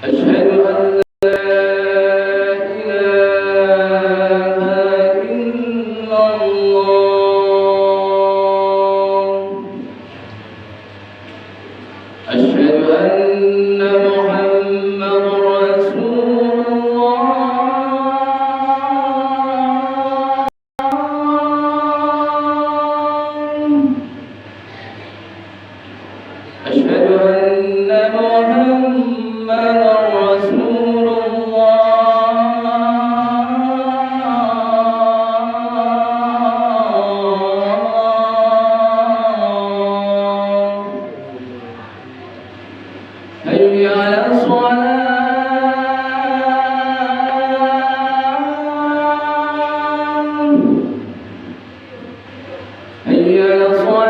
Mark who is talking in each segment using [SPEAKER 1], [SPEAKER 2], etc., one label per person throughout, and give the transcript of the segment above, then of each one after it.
[SPEAKER 1] أشهد أن لا إله إلا الله. أشهد أن محمدا رسول الله. أشهد أن محمدا رسول الله. حي على الصلاة. حي على الصلاة.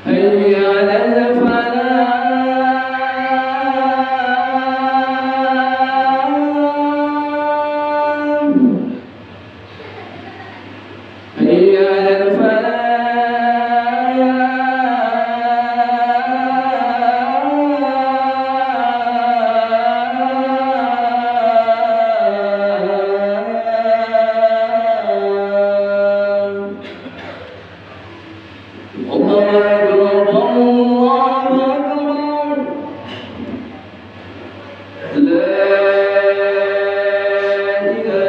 [SPEAKER 1] حي على الفلاح. حي على الفلاح. الله أكبر الله أكبر. لا إله إلا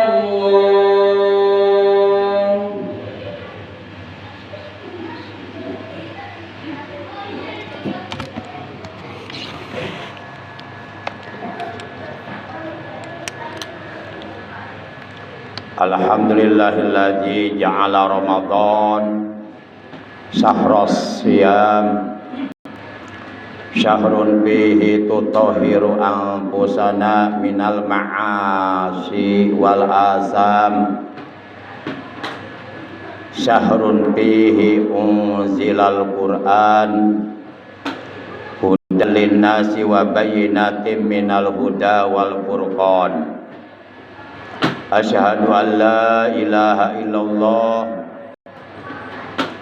[SPEAKER 1] الله.
[SPEAKER 2] Alhamdulillahilladzi ja'ala Ramadan syahras siyam syahrun bihi tutahhiru anfusana minal ma'asi wal asam syahrun bihi unzilal Qur'an hudan linnasi wa bayyinatin minal huda wal furqan. Asyhadu an la ilaha illallah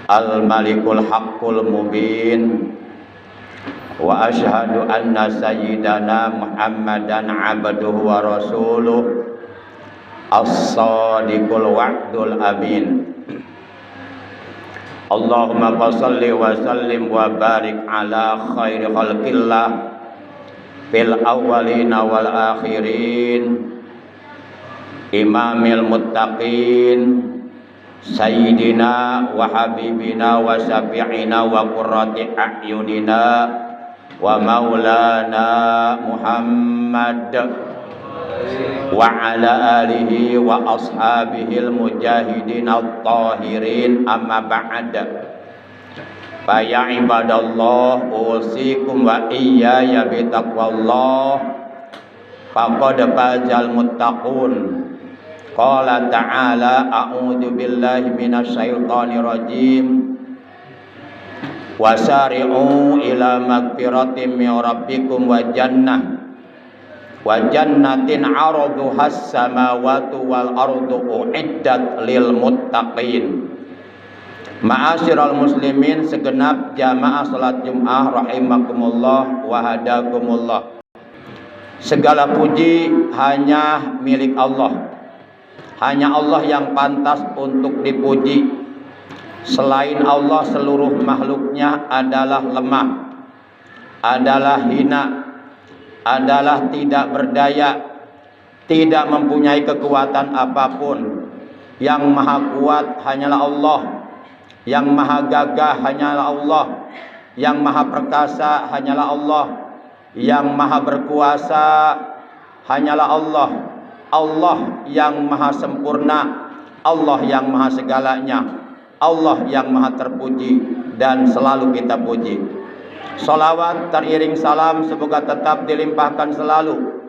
[SPEAKER 2] al-malikul haqqul mubin wa asyhadu anna sayyidana Muhammadan abduhu wa rasuluh as-sadiqul wa'dul amin. Allahumma shalli wa sallim wa barik ala khairi khalqillah fil awwalina wal akhirin imamil muttaqin sayyidina wa habibina wa syafi'ina wa qurrati a'yunina wa maulana Muhammad wa ala alihi wa ashabihil mujahidin at-tahirin amma ba'd. Fa ya ibadallah usikum wa iyaya bi taqwallah faqad fazal muttaqun. Qala ta'ala a'udzu billahi minasyaitonir rajim wasari'u ila magfiratin min rabbikum wa jannatin 'araduhas samawati wal ardu uiddat lil muttaqin. Ma'asyiral muslimin, segenap jamaah salat Jumat rahimakumullah wa hadakumullah. Segala puji hanya milik Allah. Hanya Allah yang pantas untuk dipuji. Selain Allah seluruh makhluknya adalah lemah, adalah hina, adalah tidak berdaya, tidak mempunyai kekuatan apapun. Yang maha kuat hanyalah Allah, yang maha gagah hanyalah Allah, yang maha perkasa hanyalah Allah, yang maha berkuasa hanyalah Allah. Allah yang maha sempurna, Allah yang maha segalanya, Allah yang maha terpuji dan selalu kita puji. Salawat teriring salam semoga tetap dilimpahkan selalu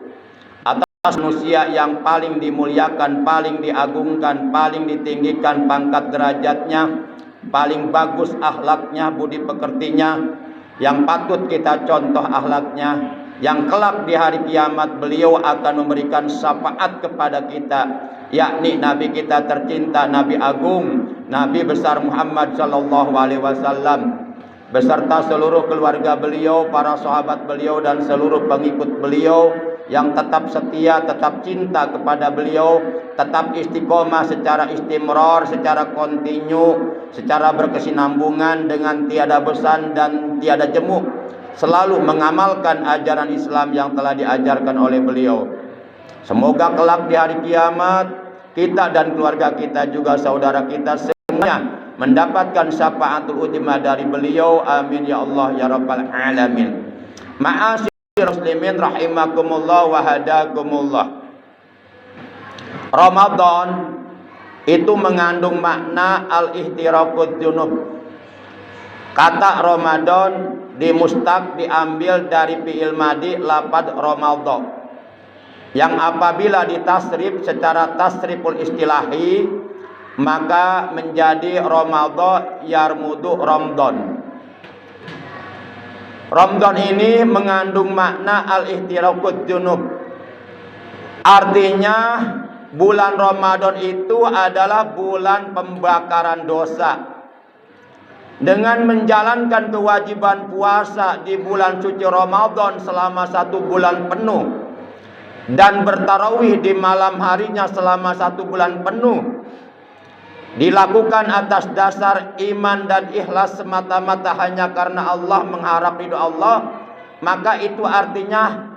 [SPEAKER 2] atas manusia yang paling dimuliakan, paling diagungkan, paling ditinggikan pangkat derajatnya, paling bagus akhlaknya, budi pekertinya, yang patut kita contoh akhlaknya, yang kelak di hari kiamat beliau akan memberikan syafaat kepada kita, yakni Nabi kita tercinta, Nabi agung, Nabi besar Muhammad sallallahu alaihi wasallam beserta seluruh keluarga beliau, para sahabat beliau dan seluruh pengikut beliau yang tetap setia, tetap cinta kepada beliau, tetap istiqomah secara istimrar, secara kontinu, secara berkesinambungan dengan tiada bosan dan tiada jemu, selalu mengamalkan ajaran Islam yang telah diajarkan oleh beliau. Semoga kelak di hari kiamat kita dan keluarga kita juga saudara kita semuanya mendapatkan syafaatul uzma dari beliau. Amin ya Allah ya rabbal alamin. Ma'asyiral muslimin rahimakumullah wa hadakumullah. Ramadan itu mengandung makna al-ihtiraqud junub. Kata Ramadan di mustaq diambil dari fi'il madi lafadz ramadha, yang apabila ditasrif secara tasriful istilahi maka menjadi Ramadha yarmudu Ramadan. Ramadan ini mengandung makna al-ihtiraqud junub. Artinya bulan Ramadan itu adalah bulan pembakaran dosa. Dengan menjalankan kewajiban puasa di bulan suci Ramadan selama 1 bulan penuh dan bertarawih di malam harinya selama 1 bulan penuh, dilakukan atas dasar iman dan ikhlas semata-mata hanya karena Allah, mengharap ridho Allah, maka itu artinya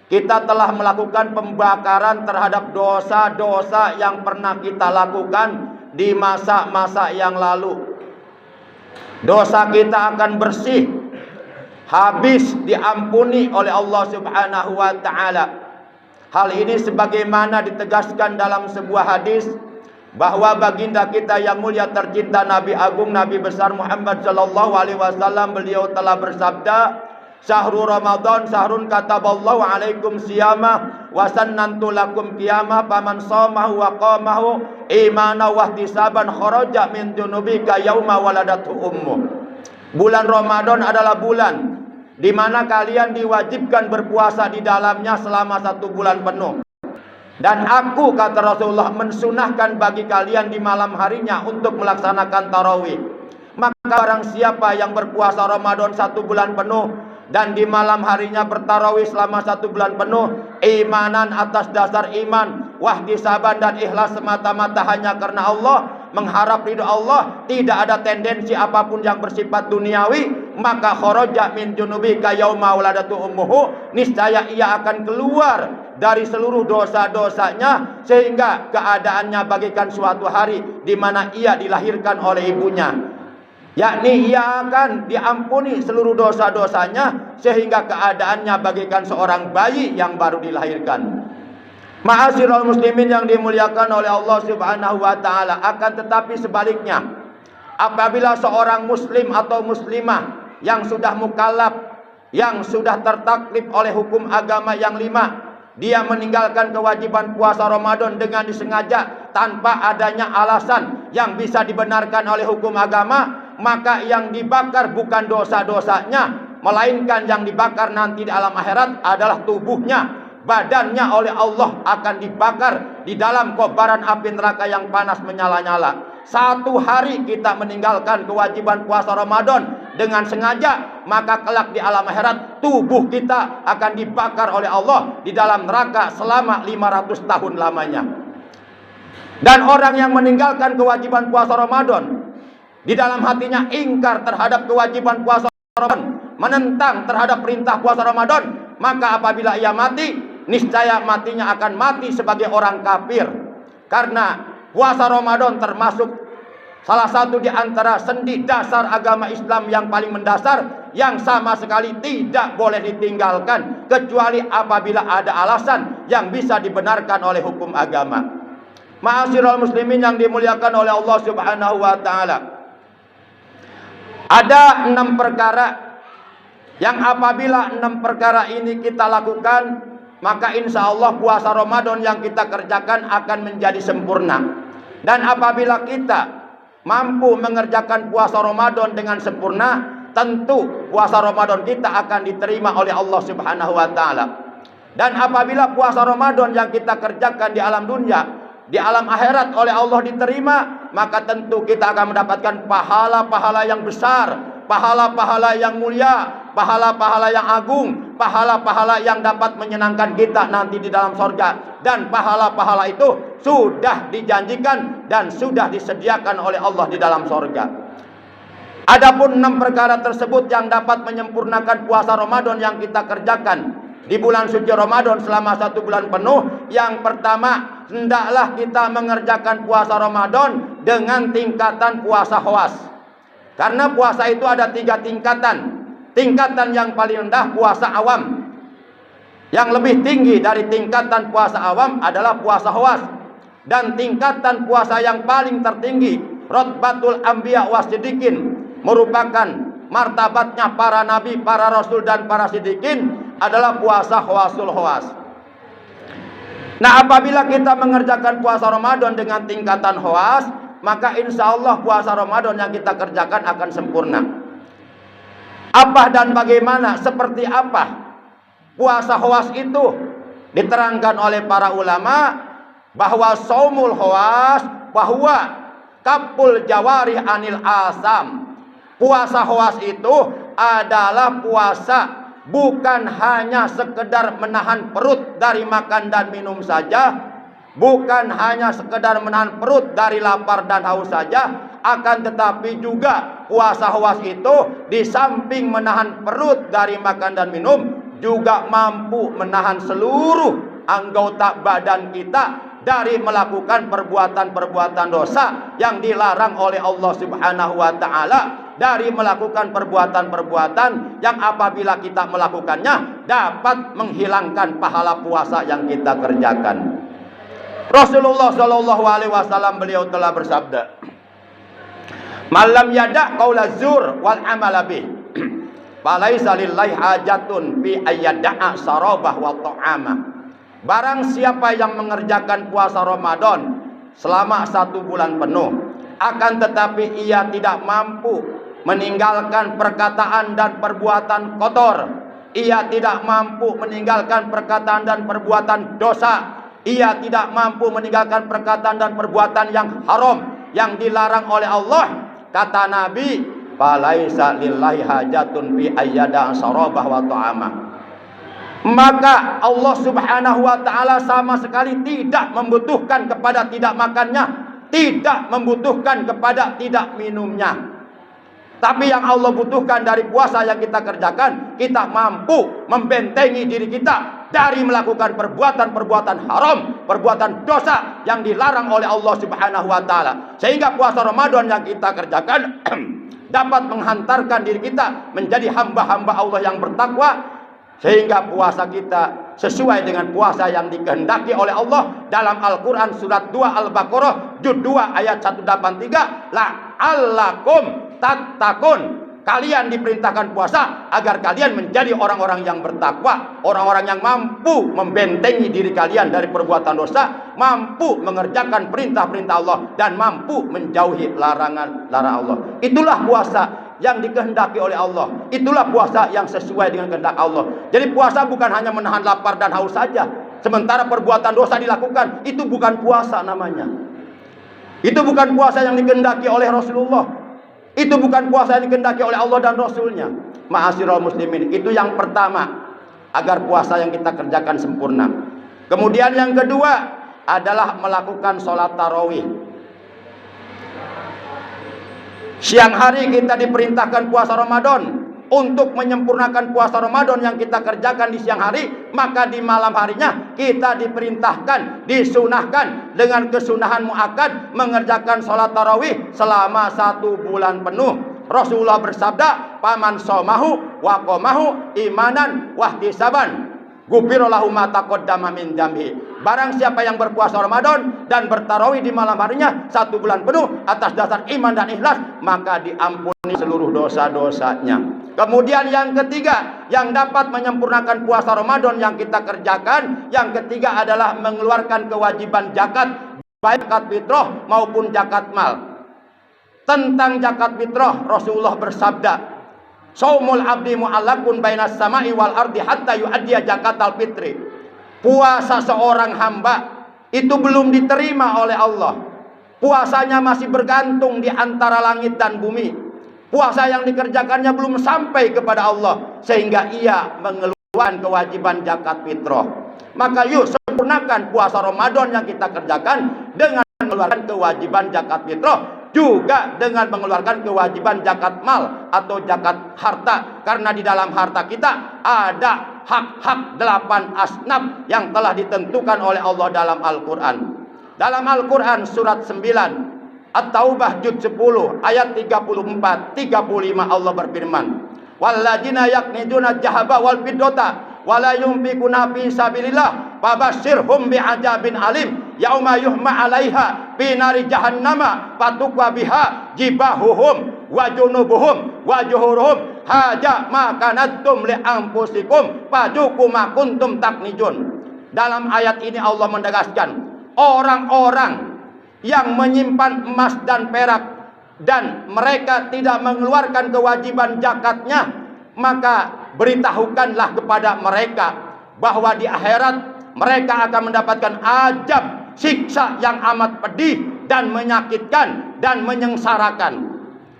[SPEAKER 2] kita telah melakukan pembakaran terhadap dosa-dosa yang pernah kita lakukan di masa-masa yang lalu. Dosa kita akan bersih, habis diampuni oleh Allah Subhanahu wa taala. Hal ini sebagaimana ditegaskan dalam sebuah hadis bahwa baginda kita yang mulia tercinta, Nabi agung, Nabi besar Muhammad sallallahu alaihi wasallam, beliau telah bersabda, "Syahrul Ramadan syahrun kataballahu alaikum siyamah wa sannantu lakum qiyamah faman shamahu wa qamahu imana wa ihtisaban kharaja min junubika yauma waladatu ummu." Bulan Ramadan adalah bulan di mana kalian diwajibkan berpuasa di dalamnya selama 1 bulan penuh. Dan aku, kata Rasulullah, mensunahkan bagi kalian di malam harinya untuk melaksanakan tarawih. Maka barang siapa yang berpuasa Ramadan 1 bulan penuh dan di malam harinya bertarawih selama 1 bulan penuh, imanan atas dasar iman, wahtisaban dan ikhlas semata-mata hanya karena Allah, mengharap ridho Allah, tidak ada tendensi apapun yang bersifat duniawi, maka kharaja min junubika yauma waladatu ummuhu, niscaya ia akan keluar dari seluruh dosa-dosanya sehingga keadaannya bagaikan suatu hari di mana ia dilahirkan oleh ibunya, yakni ia akan diampuni seluruh dosa-dosanya sehingga keadaannya bagaikan seorang bayi yang baru dilahirkan. Ma'asyiral muslimin yang dimuliakan oleh Allah Subhanahu wa taala, akan tetapi sebaliknya, apabila seorang muslim atau muslimah yang sudah mukallaf, yang sudah tertaklif oleh hukum agama yang 5, dia meninggalkan kewajiban puasa Ramadan dengan disengaja tanpa adanya alasan yang bisa dibenarkan oleh hukum agama, maka yang dibakar bukan dosa-dosanya, melainkan yang dibakar nanti di alam akhirat adalah tubuhnya. Badannya oleh Allah akan dibakar di dalam kobaran api neraka yang panas menyala-nyala. 1 hari kita meninggalkan kewajiban puasa Ramadan dengan sengaja, maka kelak di alam akhirat tubuh kita akan dibakar oleh Allah di dalam neraka selama 500 tahun lamanya. Dan orang yang meninggalkan kewajiban puasa Ramadan, di dalam hatinya ingkar terhadap kewajiban puasa Ramadan, menentang terhadap perintah puasa Ramadan, maka apabila ia mati, niscaya matinya akan mati sebagai orang kafir. Karena puasa Ramadan termasuk salah satu di antara sendi dasar agama Islam yang paling mendasar, yang sama sekali tidak boleh ditinggalkan kecuali apabila ada alasan yang bisa dibenarkan oleh hukum agama. Ma'asyiral muslimin yang dimuliakan oleh Allah Subhanahu wa taala, ada 6 perkara yang apabila 6 perkara ini kita lakukan, maka insya Allah puasa Ramadan yang kita kerjakan akan menjadi sempurna. Dan apabila kita mampu mengerjakan puasa Ramadan dengan sempurna, tentu puasa Ramadan kita akan diterima oleh Allah Subhanahu wa taala. Dan apabila puasa Ramadan yang kita kerjakan di alam dunia, di alam akhirat oleh Allah diterima, maka tentu kita akan mendapatkan pahala-pahala yang besar, pahala-pahala yang mulia, pahala-pahala yang agung, pahala-pahala yang dapat menyenangkan kita nanti di dalam sorga. Dan pahala-pahala itu sudah dijanjikan dan sudah disediakan oleh Allah di dalam sorga. Adapun 6 perkara tersebut yang dapat menyempurnakan puasa Ramadan yang kita kerjakan di bulan suci Ramadan selama 1 bulan penuh. Yang pertama, hendaklah kita mengerjakan puasa Ramadan dengan tingkatan puasa khawas. Karena puasa itu ada 3 tingkatan. Tingkatan yang paling rendah puasa awam. Yang lebih tinggi dari tingkatan puasa awam adalah puasa khawas. Dan tingkatan puasa yang paling tertinggi, Rotbatul Anbiya Wasiddiqin, merupakan martabatnya para nabi, para rasul dan para siddiqin, adalah puasa khawasul khawas. Nah, apabila kita mengerjakan puasa Ramadan dengan tingkatan khawas, maka insya Allah puasa Ramadan yang kita kerjakan akan sempurna. Apa dan bagaimana, seperti apa puasa khawas itu? Diterangkan oleh para ulama bahwa saumul khawas bahwa kapul jawarih anil asam. Puasa khawas itu adalah puasa bukan hanya sekedar menahan perut dari makan dan minum saja, bukan hanya sekedar menahan perut dari lapar dan haus saja, akan tetapi juga puasa khawas itu di samping menahan perut dari makan dan minum, juga mampu menahan seluruh anggota badan kita dari melakukan perbuatan-perbuatan dosa yang dilarang oleh Allah Subhanahu wa taala, dari melakukan perbuatan-perbuatan yang apabila kita melakukannya dapat menghilangkan pahala puasa yang kita kerjakan. Rasulullah Shallallahu alaihi wasallam beliau telah bersabda, "Malam yada' qaula zur wal amala bih, falaisa lillahi hajatun fi ayyada'a sarabah wa ta'ama." Barang siapa yang mengerjakan puasa Ramadan selama 1 bulan penuh, akan tetapi ia tidak mampu meninggalkan perkataan dan perbuatan kotor, ia tidak mampu meninggalkan perkataan dan perbuatan dosa, ia tidak mampu meninggalkan perkataan dan perbuatan yang haram, yang dilarang oleh Allah, kata Nabi, falaisa lillahi hajatun fi ayyada sarabah wa ta'ama. Maka Allah Subhanahu wa taala sama sekali tidak membutuhkan kepada tidak makannya, tidak membutuhkan kepada tidak minumnya. Tapi yang Allah butuhkan dari puasa yang kita kerjakan, kita mampu membentengi diri kita dari melakukan perbuatan-perbuatan haram, perbuatan dosa yang dilarang oleh Allah Subhanahu wa taala. Sehingga puasa Ramadan yang kita kerjakan dapat menghantarkan diri kita menjadi hamba-hamba Allah yang bertakwa, sehingga puasa kita sesuai dengan puasa yang dikehendaki oleh Allah dalam Al-Quran surat 2 Al-Baqarah juz 2 ayat 183, la'allakum tattaqun. Kalian diperintahkan puasa agar kalian menjadi orang-orang yang bertakwa, orang-orang yang mampu membentengi diri kalian dari perbuatan dosa, mampu mengerjakan perintah-perintah Allah dan mampu menjauhi larangan-larangan Allah. Itulah puasa yang dikehendaki oleh Allah. Itulah puasa yang sesuai dengan kehendak Allah. Jadi puasa bukan hanya menahan lapar dan haus saja, sementara perbuatan dosa dilakukan. Itu bukan puasa namanya. Itu bukan puasa yang dikehendaki oleh Rasulullah. Itu bukan puasa yang dikehendaki oleh Allah dan Rasulnya. Ma'asyiral muslimin, itu yang pertama, agar puasa yang kita kerjakan sempurna. Kemudian yang kedua adalah melakukan sholat tarawih. Siang hari kita diperintahkan puasa Ramadan. Untuk menyempurnakan puasa Ramadan yang kita kerjakan di siang hari, maka di malam harinya kita diperintahkan, disunahkan dengan kesunahan muakkad mengerjakan sholat tarawih selama 1 bulan penuh. Rasulullah bersabda, "Paman somahu wa qomahu imanan wahtisaban, ghufira lahu ma taqaddama min dzambi." Barang siapa yang berpuasa Ramadan dan bertarawih di malam harinya 1 bulan penuh atas dasar iman dan ikhlas, maka diampuni seluruh dosa-dosanya. Kemudian yang ketiga yang dapat menyempurnakan puasa Ramadan yang kita kerjakan, yang ketiga adalah mengeluarkan kewajiban zakat, baik zakat fitrah maupun zakat mal. Tentang zakat fitrah Rasulullah bersabda, Shaumul abdi mu'allakun bainas sama'i wal ardi hatta yu'addiya zakatal fitri. Puasa seorang hamba itu belum diterima oleh Allah. Puasanya masih bergantung di antara langit dan bumi. Puasa yang dikerjakannya belum sampai kepada Allah sehingga ia mengeluarkan kewajiban zakat fitrah. Maka yuk sempurnakan puasa Ramadan yang kita kerjakan dengan mengeluarkan kewajiban zakat fitrah, juga dengan mengeluarkan kewajiban zakat mal atau zakat harta, karena di dalam harta kita ada hak-hak 8 asnaf yang telah ditentukan oleh Allah dalam Al-Quran. Dalam Al-Quran surat 9 At-Taubah juz 10 ayat 34 35 Allah berfirman, walladzina yaknizuna jahaba wal fiddata wala yunfiquna fi sabilillah fabasyirhum bi'adzabin alim yauma yuhma 'alaiha fi nari jahannama fatukwa biha jibahuhum wa junubuhum wa juhuruhum haja ma kanattum li anfusikum fajuku ma kuntum taknijun. Dalam ayat ini Allah menegaskan, orang-orang yang menyimpan emas dan perak dan mereka tidak mengeluarkan kewajiban zakatnya, maka beritahukanlah kepada mereka bahwa di akhirat mereka akan mendapatkan azab, siksa yang amat pedih dan menyakitkan dan menyengsarakan.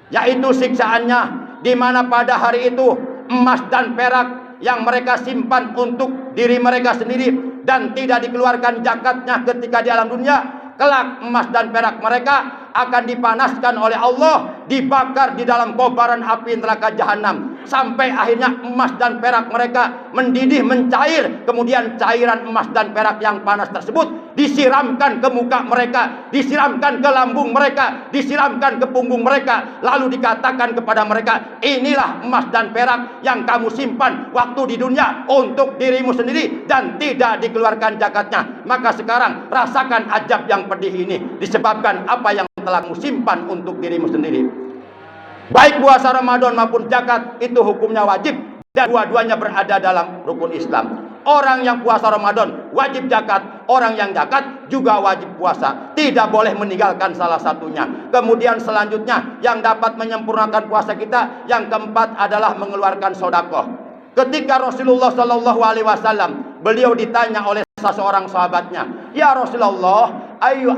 [SPEAKER 2] Yaitu siksaannya di mana pada hari itu emas dan perak yang mereka simpan untuk diri mereka sendiri dan tidak dikeluarkan zakatnya ketika di alam dunia, kelak emas dan perak mereka akan dipanaskan oleh Allah, dibakar di dalam kobaran api neraka jahanam, sampai akhirnya emas dan perak mereka mendidih, mencair. Kemudian cairan emas dan perak yang panas tersebut disiramkan ke muka mereka, disiramkan ke lambung mereka, disiramkan ke punggung mereka, lalu dikatakan kepada mereka, inilah emas dan perak yang kamu simpan waktu di dunia untuk dirimu sendiri dan tidak dikeluarkan zakatnya. Maka sekarang rasakan azab yang pedih ini disebabkan apa yang telah kamu simpan untuk dirimu sendiri. Baik puasa Ramadan maupun zakat itu hukumnya wajib dan dua-duanya berada dalam rukun Islam. Orang yang puasa Ramadan wajib zakat, orang yang zakat juga wajib puasa. Tidak boleh meninggalkan salah satunya. Kemudian selanjutnya yang dapat menyempurnakan puasa kita, yang keempat adalah mengeluarkan sedekah. Ketika Rasulullah Shallallahu Alaihi Wasallam beliau ditanya oleh seorang sahabatnya, ya Rasulullah, ayu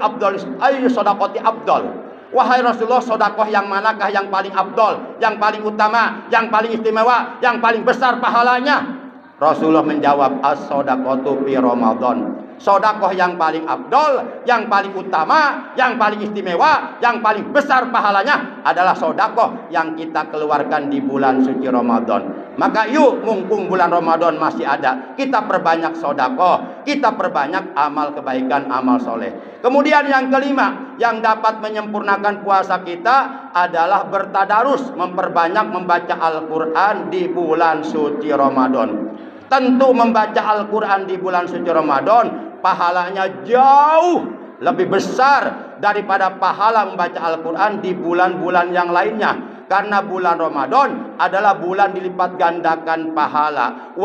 [SPEAKER 2] sedekati abdol. Wahai Rasulullah, sedekah yang manakah yang paling abdol, yang paling utama, yang paling istimewa, yang paling besar pahalanya? Rasulullah menjawab, as-sedekatu fi Ramadan. Sedekah yang paling abdol, yang paling utama, yang paling istimewa, yang paling besar pahalanya adalah sedekah yang kita keluarkan di bulan suci Ramadan. Maka yuk, mumpung bulan Ramadan masih ada, kita perbanyak sedekah, kita perbanyak amal kebaikan, amal soleh. Kemudian yang kelima yang dapat menyempurnakan puasa kita adalah bertadarus, memperbanyak membaca Al-Quran di bulan suci Ramadan. Tentu membaca Al-Quran di bulan suci Ramadan pahalanya jauh lebih besar daripada pahala membaca Al-Quran di bulan-bulan yang lainnya. Karena bulan Ramadan adalah bulan dilipat gandakan pahala.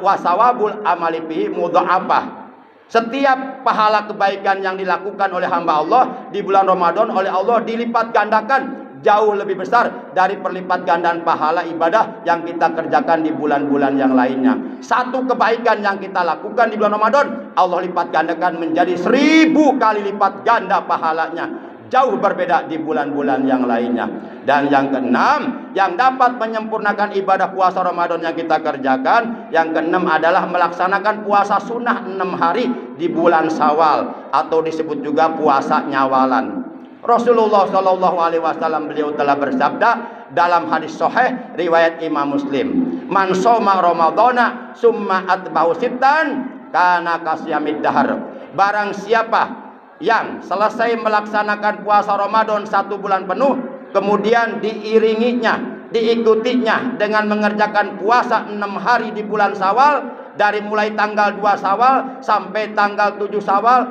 [SPEAKER 2] Wasawabul amali fihi mudha'afah. Setiap pahala kebaikan yang dilakukan oleh hamba Allah di bulan Ramadan oleh Allah dilipat gandakan jauh lebih besar dari perlipat gandaan pahala ibadah yang kita kerjakan di bulan-bulan yang lainnya. Satu kebaikan yang kita lakukan di bulan Ramadan Allah lipat gandakan menjadi 1000 kali lipat ganda pahalanya. Jauh berbeda di bulan-bulan yang lainnya. Dan yang keenam yang dapat menyempurnakan ibadah puasa Ramadan yang kita kerjakan, yang keenam adalah melaksanakan puasa sunnah 6 hari di bulan Syawal atau disebut juga puasa nyawalan. Rasulullah Shallallahu Alaihi Wasallam beliau telah bersabda dalam hadis sahih riwayat Imam Muslim, man shoma Ramadhana summa atba'u sittan kana kasyamid dahar. Barang siapa yang selesai melaksanakan puasa Ramadan 1 bulan penuh, kemudian diiringinya, diikutinya dengan mengerjakan puasa 6 hari di bulan Syawal, dari mulai tanggal 2 Syawal sampai tanggal 7 Syawal,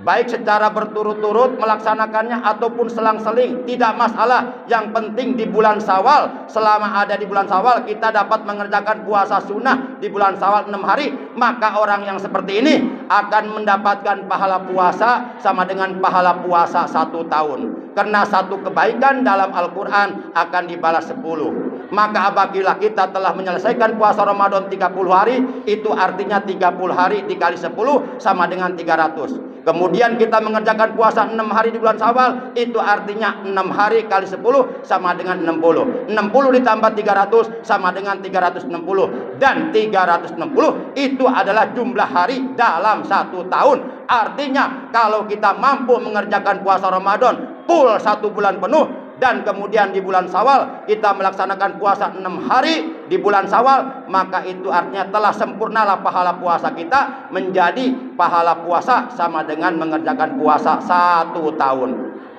[SPEAKER 2] baik secara berturut-turut melaksanakannya ataupun selang-seling, tidak masalah. Yang penting di bulan Syawal, selama ada di bulan Syawal kita dapat mengerjakan puasa sunnah di bulan Syawal 6 hari, maka orang yang seperti ini akan mendapatkan pahala puasa sama dengan pahala puasa 1 tahun. Karena satu kebaikan dalam Al-Quran akan dibalas 10. Maka apabila kita telah menyelesaikan puasa Ramadan 30 hari, itu artinya 30 hari dikali 10 sama dengan 300. Kemudian kita mengerjakan puasa 6 hari di bulan Syawal, itu artinya 6 hari kali 10 sama dengan 60. 60 ditambah 300 sama dengan 360. Dan 360 itu adalah jumlah hari dalam 1 tahun. Artinya kalau kita mampu mengerjakan puasa Ramadan full 1 bulan penuh, dan kemudian di bulan Syawal kita melaksanakan puasa 6 hari di bulan Syawal, maka itu artinya telah sempurnalah pahala puasa kita menjadi pahala puasa sama dengan mengerjakan puasa 1 tahun.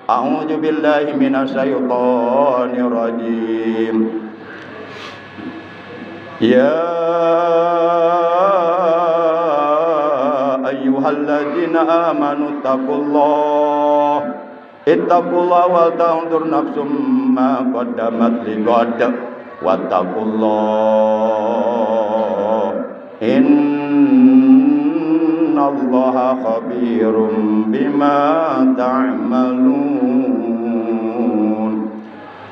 [SPEAKER 2] A'udzu billahi minasyaitonir rajim. Ya ayyuhalladzina amanu taqullaha ittaqullah wal tanzur nafsum ma qaddamat lighad wattaqullah innallaha khabirum bima ta'malun.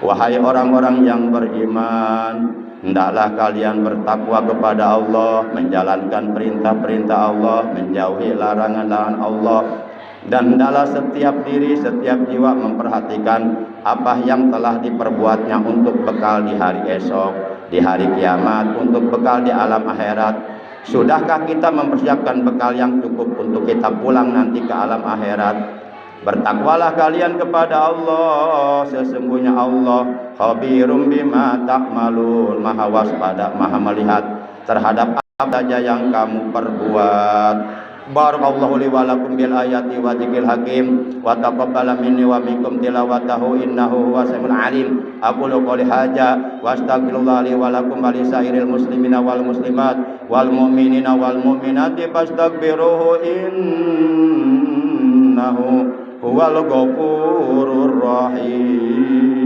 [SPEAKER 2] Wahai orang-orang yang beriman, hendaklah kalian bertakwa kepada Allah, menjalankan perintah-perintah Allah, menjauhi larangan-larangan Allah. Dan hendaklah setiap diri, setiap jiwa memperhatikan apa yang telah diperbuatnya untuk bekal di hari esok, di hari kiamat, untuk bekal di alam akhirat. Sudahkah kita mempersiapkan bekal yang cukup untuk kita pulang nanti ke alam akhirat? Bertakwalah kalian kepada Allah, sesungguhnya Allah khabirum bima ta'malun, maha waspada, maha melihat terhadap apa saja yang kamu perbuat. Barakallahu li wa lakum bil ayati wa dzikril hakim wa taqabbala minni wa minkum tilawatahu innahu huwas samiul alim. Aqulu qouli hadza wa astaghfirullah li wa lakum wa li sairil muslimina wal muslimat wal mu'minina wal mu'minati fastaghfiruhu innahu huwal ghafurur rahim.